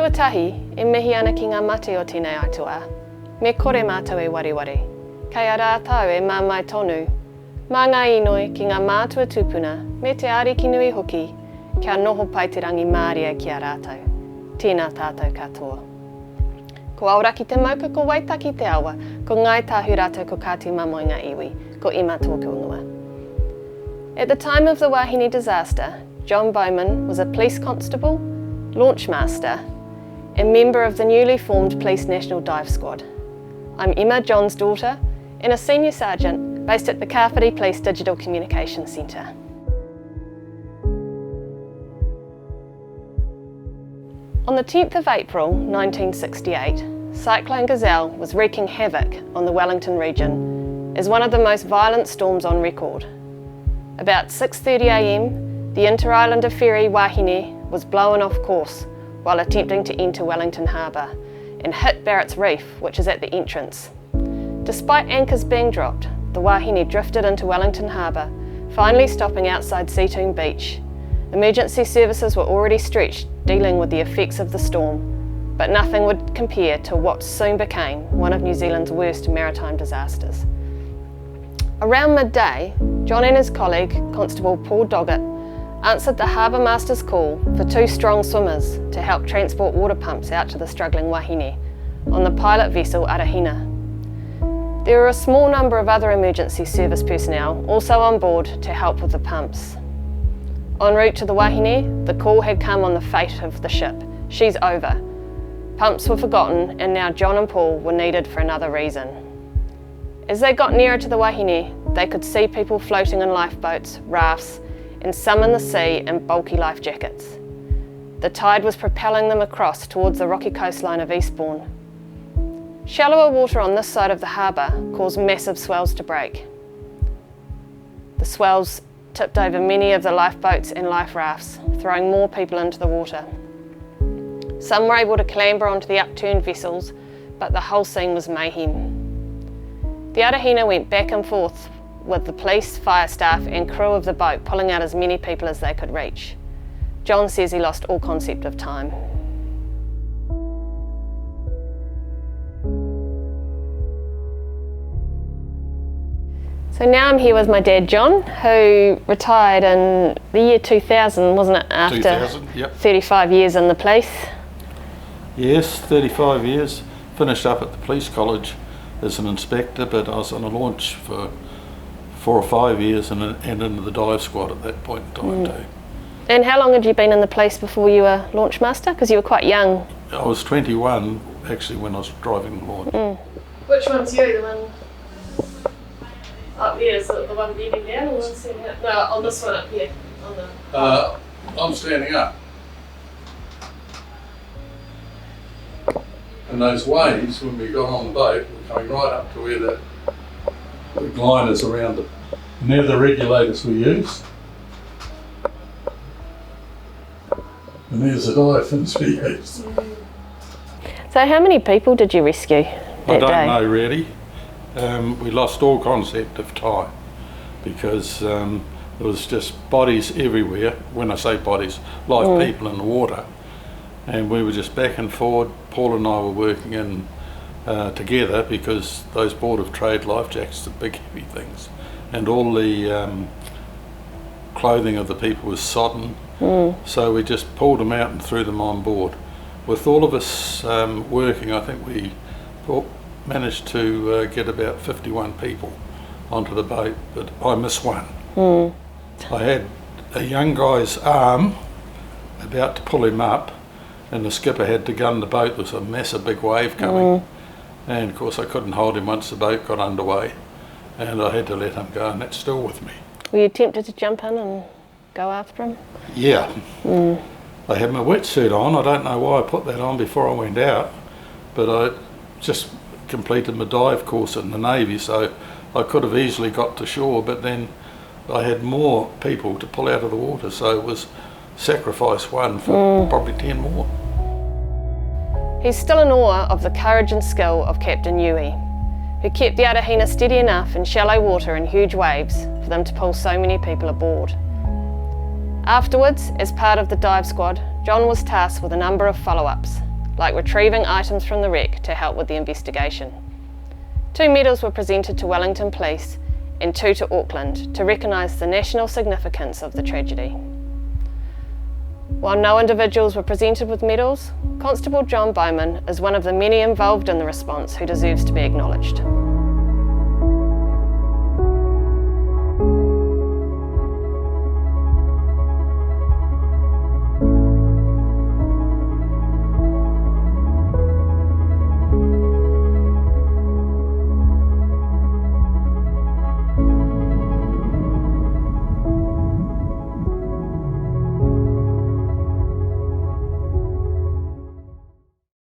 Tuatahi, e mihi ana ki ngā mate o tēnei atua, me kore mātou e wariwari. Kei a rātau e māmai tonu, mā ngā inoi ki ngā mātua tūpuna, me te āriki nui hoki, kia noho pai te rangi Māria ki a rātau. Tēnā tātou katoa. Ko auraki te mauka ko waitaki te awa, ko ngai tāhu rātou ko kāti mamo i ngā iwi, ko ima tōku unua. At the time of the Wahine disaster, John Bowman was a police constable, launch master, and member of the newly formed Police National Dive Squad. I'm Emma, John's daughter, and a senior sergeant based at the Kāwhiri Police Digital Communications Centre. On the 10th of April 1968, Cyclone Giselle was wreaking havoc on the Wellington region as one of the most violent storms on record. About 6:30 a.m, the inter-islander ferry Wahine was blown off course while attempting to enter Wellington Harbour and hit Barrett Reef, which is at the entrance. Despite anchors being dropped, the Wahine drifted into Wellington Harbour, finally stopping outside Seatoon Beach. Emergency services were already stretched dealing with the effects of the storm, but nothing would compare to what soon became one of New Zealand's worst maritime disasters. Around midday, John and his colleague, Constable Paul Doggett, answered the harbour master's call for 2 strong swimmers to help transport water pumps out to the struggling Wahine on the pilot vessel Arahina. There were a small number of other emergency service personnel also on board to help with the pumps. En route to the Wahine, the call had come on the fate of the ship. She's over. Pumps were forgotten, and now John and Paul were needed for another reason. As they got nearer to the Wahine, they could see people floating in lifeboats, rafts, and some in the sea in bulky life jackets. The tide was propelling them across towards the rocky coastline of Eastbourne. Shallower water on this side of the harbour caused massive swells to break. The swells tipped over many of the lifeboats and life rafts, throwing more people into the water. Some were able to clamber onto the upturned vessels, but the whole scene was mayhem. The Arahina went back and forth with the police, fire staff and crew of the boat pulling out as many people as they could reach. John says he lost all concept of time. So now I'm here with my dad John, who retired in the year 2000, wasn't it? After 2000, yep. 35 years in the police. Yes, 35 years. Finished up at the police college as an inspector, but I was on a launch for 4 or 5 years and into the dive squad at that point in time too. And how long had you been in the police before you were launch master? Because you were quite young. I was 21 actually when I was driving the launch. Which one's you? The one up here? Is it the one bending down or the one standing up? No, on this one up here. On the... I'm standing up. And those waves, when we got on the boat, were coming right up to where the line is around it. And they're the regulators we use. And there's the dive fins we used. So how many people did you rescue that day? I don't know really. We lost all concept of time because there was just bodies everywhere. When I say bodies, live people in the water. And we were just back and forward. Paul and I were working in together because those Board of Trade life jackets are big heavy things, and all the clothing of the people was sodden, so we just pulled them out and threw them on board. With all of us working, I think we managed to get about 51 people onto the boat, but I missed one. I had a young guy's arm about to pull him up, and the skipper had to gun the boat. There was a massive big wave coming. And of course I couldn't hold him once the boat got underway, and I had to let him go, and that's still with me. Were you tempted to jump in and go after him? Yeah. I had my wetsuit on. I don't know why I put that on before I went out, but I just completed my dive course in the Navy, so I could have easily got to shore, but then I had more people to pull out of the water, so it was sacrifice one for probably 10 more. He's still in awe of the courage and skill of Captain Yui, who kept the Arahina steady enough in shallow water and huge waves for them to pull so many people aboard. Afterwards, as part of the dive squad, John was tasked with a number of follow-ups, like retrieving items from the wreck to help with the investigation. 2 medals were presented to Wellington Police and 2 to Auckland to recognise the national significance of the tragedy. While no individuals were presented with medals, Constable John Bowman is one of the many involved in the response who deserves to be acknowledged.